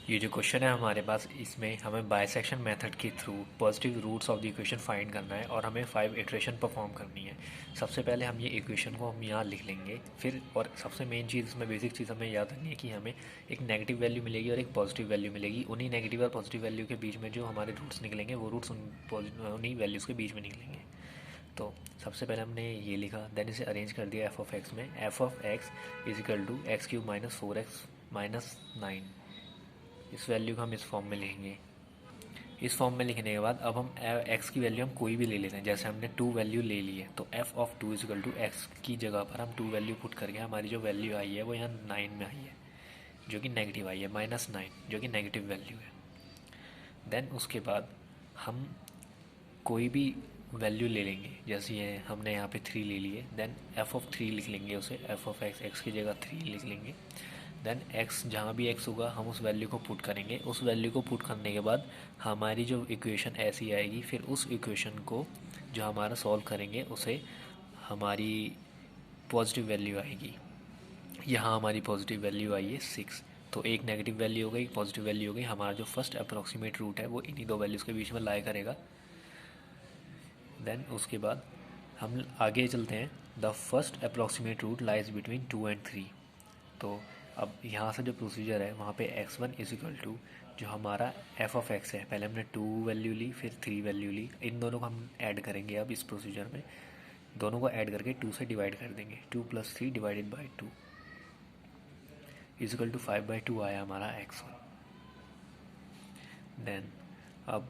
ये जो क्वेश्चन है हमारे पास, इसमें हमें बाइसेक्शन मेथड के through positive roots of the equation find करना है और हमें 5 इटरेशन परफॉर्म करनी है। सबसे पहले हम ये इक्वेशन को हम यहाँ लिख लेंगे, फिर और सबसे मेन चीज़ इसमें बेसिक चीज़ हमें याद रखनी है कि हमें एक नेगेटिव वैल्यू मिलेगी और एक पॉजिटिव वैल्यू मिलेगी। उन्हीं नेगेटिव और पॉजिटिव वैल्यू के बीच में जो हमारे रूट्स निकलेंगे वो रूट्स उन्हीं वैल्यूज़ के बीच में निकलेंगे। तो सबसे पहले हमने ये लिखा, देन इसे अरेंज कर दिया एफ ऑफ एक्स में। F of X is equal to X cube minus 4x minus 9। इस वैल्यू को हम इस फॉर्म में लिखेंगे। इस फॉर्म में लिखने के बाद अब हम एक्स की वैल्यू हम कोई भी ले लेते हैं। जैसे हमने 2 वैल्यू ले ली है तो F of 2 equal to X की जगह पर हम 2 वैल्यू पुट करके हमारी जो वैल्यू आई है वो यहाँ 9 में आई है, जो कि नेगेटिव आई है, -9 जो कि नेगेटिव वैल्यू है। देन उसके बाद हम कोई भी वैल्यू ले लेंगे, जैसे ये हमने यहाँ पे 3 ले लिए। देन एफ ऑफ 3 लिख लेंगे उसे, एफ ऑफ एक्स, एक्स की जगह 3 लिख लेंगे। देन एक्स, जहाँ भी एक्स होगा हम उस वैल्यू को पुट करेंगे। उस वैल्यू को पुट करने के बाद हमारी जो इक्वेशन ऐसी आएगी, फिर उस इक्वेशन को जो हमारा सॉल्व करेंगे उसे हमारी पॉजिटिव वैल्यू आएगी। यहाँ हमारी पॉजिटिव वैल्यू आई है 6। तो एक नेगेटिव वैल्यू हो गई, एक पॉजिटिव वैल्यू हो गई। हमारा जो फर्स्ट अप्रॉक्सीमेट रूट है वो इन्हीं दो वैल्यूज़ के बीच में लाई करेगा। देन उसके बाद हम आगे चलते हैं। The first approximate root lies between 2 and 3। तो अब यहाँ से जो प्रोसीजर है वहाँ पे x1 इज इक्वल टू जो हमारा f ऑफ x है, पहले हमने 2 वैल्यू ली फिर 3 वैल्यू ली, इन दोनों को हम ऐड करेंगे। अब इस प्रोसीजर में दोनों को ऐड करके 2 से डिवाइड कर देंगे। 2 + 3 divided by 2 is equal to 5/2 आया हमारा x1। देन अब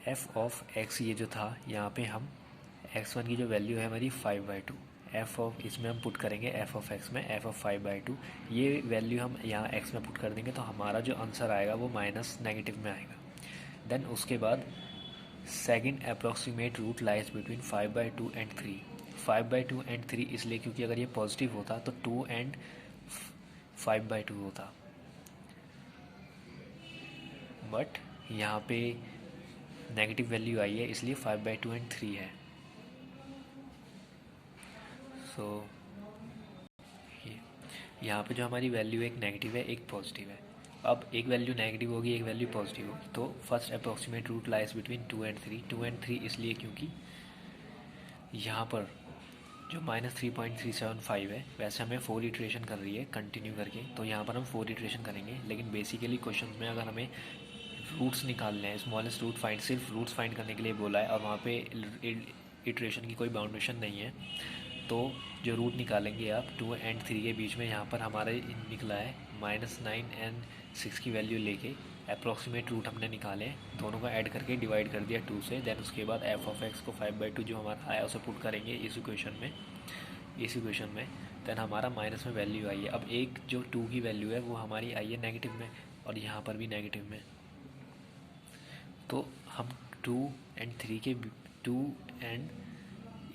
f ऑफ x ये जो था, यहाँ पे हम x1 की जो वैल्यू है हमारी 5/2, एफ ऑफ इसमें हम पुट करेंगे एफ ऑफ एक्स में एफ ऑफ 5/2। ये वैल्यू हम यहाँ एक्स में पुट कर देंगे तो हमारा जो आंसर आएगा वो माइनस नेगेटिव में आएगा। देन उसके बाद second approximate root lies between 5/2 and 3। 5/2 and 3 इसलिए क्योंकि अगर ये पॉजिटिव होता तो 2 एंड 5/2 होता, बट यहाँ पे नेगेटिव वैल्यू आई है इसलिए 5/2 एंड 3 है। सो यहाँ पे जो हमारी वैल्यू एक नेगेटिव है एक पॉजिटिव है। अब एक वैल्यू नेगेटिव होगी एक वैल्यू पॉजिटिव होगी, तो first approximate root lies between 2 and 3। 2 and 3 इसलिए क्योंकि यहाँ पर जो -3.375 है, वैसे हमें 4 इटरेशन कर रही है कंटिन्यू करके, तो यहाँ पर हम 4 इटरेशन करेंगे। लेकिन बेसिकली क्वेश्चन में अगर हमें रूट्स निकालने हैं, स्मॉलेस्ट रूट फाइंड, सिर्फ रूट्स फाइंड करने के लिए बोला है और वहाँ पे इटरेशन की कोई बाउंडेशन नहीं है, तो जो रूट निकालेंगे आप 2 एंड 3 के बीच में, यहाँ पर हमारा निकला है -9 एंड 6 की वैल्यू लेके अप्रॉक्सीमेट रूट हमने निकाले, दोनों को ऐड करके डिवाइड कर दिया 2 से। देन उसके बाद एफ ऑफ एक्स को 5/2 जो हमारा आया उसे पुट करेंगे इस इक्वेशन में, देन हमारा माइनस में वैल्यू आई है। अब एक जो 2 की वैल्यू है वो हमारी आई है नेगेटिव में और यहाँ पर भी नेगेटिव में, तो हम 2 एंड 3 के 2 एंड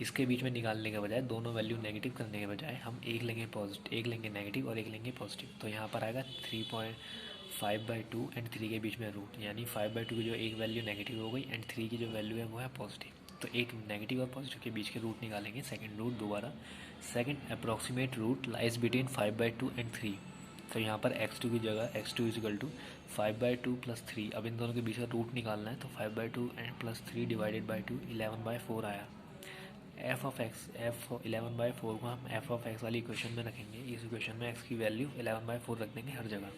इसके बीच में निकालने के बजाय, दोनों वैल्यू नेगेटिव करने के बजाय हम एक लेंगे पॉजिटिव, एक लेंगे नेगेटिव और एक लेंगे पॉजिटिव। तो यहाँ पर आएगा 3.5/2 एंड 3 के बीच में रूट, यानी 5/2 की जो एक वैल्यू नेगेटिव हो गई एंड 3 की जो वैल्यू है वो है पॉजिटिव। तो एक नेगेटिव और पॉजिटिव के बीच के रूट निकालेंगे। सेकंड रूट दोबारा, second approximate root lies between 5/2 and 3। तो यहाँ पर x2 की जगह x2 इजिकल टू 5/2 + 3। अब इन दोनों के बीच का रूट निकालना है, तो 5/2 एंड + 3 डिवाइडेड बाई 2 11/4 आया। एफ ऑफ एक्स, एफ 11/4 को हम एफ ऑफ एक्स वाली इक्वेशन में रखेंगे। इस इक्वेशन में एक्स की वैल्यू 11/4 रख देंगे हर जगह,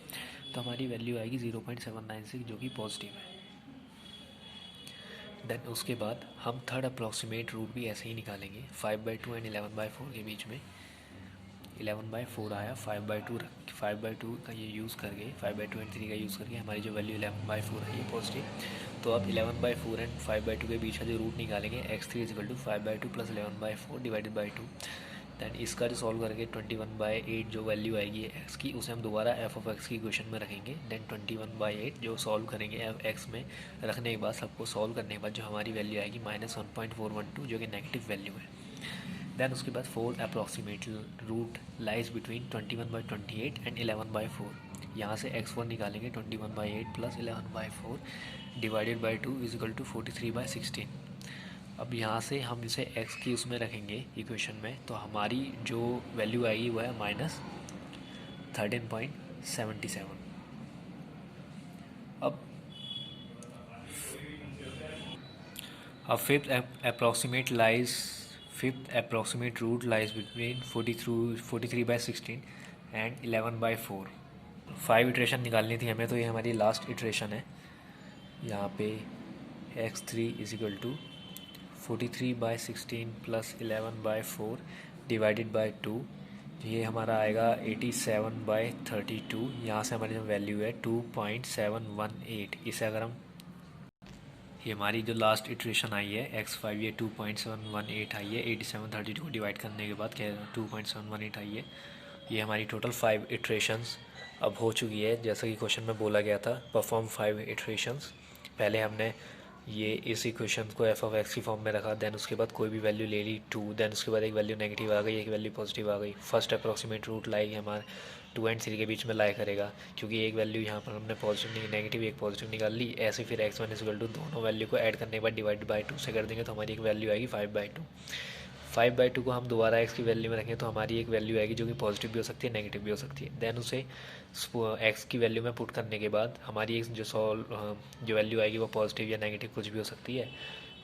तो हमारी वैल्यू आएगी 0.796 जो कि पॉजिटिव है। देन उसके बाद हम थर्ड अप्रॉक्सीमेट रूट भी ऐसे ही निकालेंगे। 5/2 एंड 11/4 के बीच में 11/4 आया, 5/2 का ये यूज़ करके, 5/2 एंड 3 का यूज़ करके हमारी जो वैल्यू 11/4 है ये पॉजिटिव। तो अब 11/4 एंड 5/2 के बीच का जो रूट निकालेंगे, x3 equal to 5/2 + 11/4 divided by 2। Then इसका जो सॉल्व करके 21/8 जो वैल्यू आएगी x की, उसे हम दोबारा एफ ऑफ एक्स की इक्वेशन में रखेंगे। देन 21/8 जो सॉल्व करेंगे एक्स में रखने के बाद, सबको सॉल्व करने के बाद जो हमारी वैल्यू आएगी -1.412 जो कि नेगेटिव वैल्यू है। देन उसके बाद fourth approximate root lies between 21/28 and 11/4। यहाँ से x1 निकालेंगे 21/8 + 11/4 डिवाइडेड बाई 2 इजिकल टू 43/16। अब यहाँ से हम इसे x की उसमें रखेंगे इक्वेशन में, तो हमारी जो वैल्यू आएगी वो है -13.77। अब fifth approximate root lies between 43/16 and 11/4। 5 iteration निकालनी थी हमें, तो ये हमारी लास्ट इटरेशन है। यहाँ पे x3 is equal to 43/16 plus 11/4 divided by 2, ये हमारा आएगा 87/32। यहाँ से हमारी जो वैल्यू है 2.718। इसे अगर हम, ये हमारी जो लास्ट इटरेशन आई है x5, ये 2.718 आई है। 87/32 को डिवाइड करने के बाद क्या 2.718 आई है। ये हमारी टोटल 5 इटरेशंस अब हो चुकी है। जैसा कि क्वेश्चन में बोला गया था, परफॉर्म 5 इटरेशंस। पहले हमने ये इस इक्वेशन को एफ ऑफ एक्स की फॉर्म में रखा, देन उसके बाद कोई भी वैल्यू ले ली 2, देन उसके बाद एक वैल्यू नेगेटिव आ गई, एक वैल्यू पॉजिटिव आ गई। फर्स्ट अप्रॉक्सीमेट रूट लाई हमारे 2 एंड 3 के बीच में लाई करेगा, क्योंकि एक वैल्यू यहाँ पर हमने पॉजिटिव नेगेटिव एक पॉजिटिव निकाल ली। ऐसे फिर x1 इक्वल टू दोनों वैल्यू को ऐड करने के बाद डिवाइड बाई 2 से कर देंगे, तो हमारी एक वैल्यू आएगी 5/2। 5/2 को हम दोबारा x की वैल्यू में रखें तो हमारी एक वैल्यू आएगी जो कि पॉजिटिव भी हो सकती है, नेगेटिव भी हो सकती है। देन उसे x की वैल्यू में पुट करने के बाद हमारी एक जो वैल्यू आएगी वो पॉजिटिव या नेगेटिव कुछ भी हो सकती है।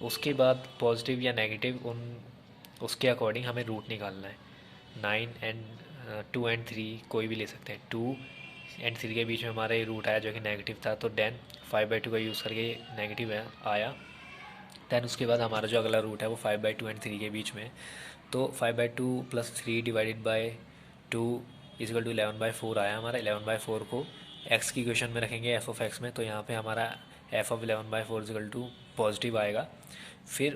उसके बाद पॉजिटिव या नेगेटिव उसके अकॉर्डिंग हमें रूट निकालना है। 2 एंड 3 कोई भी ले सकते हैं। 2 एंड 3 के बीच में हमारा ये रूट आया जो कि नेगेटिव था, तो देन 5/2 का यूज़ करके नेगेटिव आया। दैन उसके बाद हमारा जो अगला रूट है वो 5/2 एंड 3 के बीच में, तो 5/2 plus 3 divided by 2 equal to 11/4 आया हमारा। 11/4 को x की इक्वेशन में रखेंगे एफ ऑफ एक्स में, तो यहाँ पे हमारा F of 11/4 equal to positive आएगा। फिर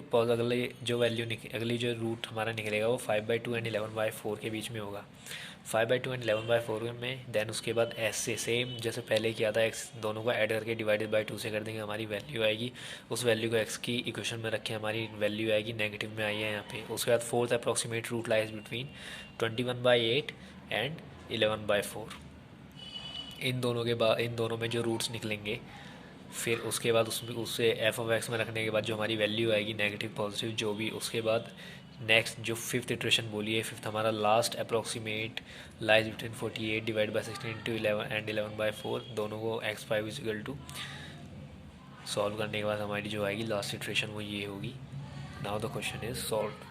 अगली जो रूट हमारा निकलेगा वो 5/2 एंड 11/4 के बीच में होगा। 5/2 एंड 11/4 में देन उसके बाद एस से सेम जैसे पहले किया था, एक्स दोनों को ऐड करके डिवाइडेड बाई 2 से कर देंगे, हमारी वैल्यू आएगी। उस वैल्यू को एक्स की इक्वेशन में रखें, हमारी वैल्यू आएगी नेगेटिव में आई है यहाँ पे। उसके बाद fourth approximate root lies between 21/8 and 11/4। इन दोनों में जो रूट्स निकलेंगे, फिर उसके बाद उससे एफ ऑफ एक्स में रखने के बाद जो हमारी वैल्यू आएगी नेगेटिव पॉजिटिव जो भी, उसके बाद नेक्स्ट जो फिफ्थ इटरेशन बोली है, फिफ्थ हमारा last approximate lies between 48 divide by 16 into 11 and 11/4, दोनों को x5 इजिकल टू सॉल्व करने के बाद हमारी जो आएगी लास्ट इटरेशन वो ये होगी। Now the question is solve.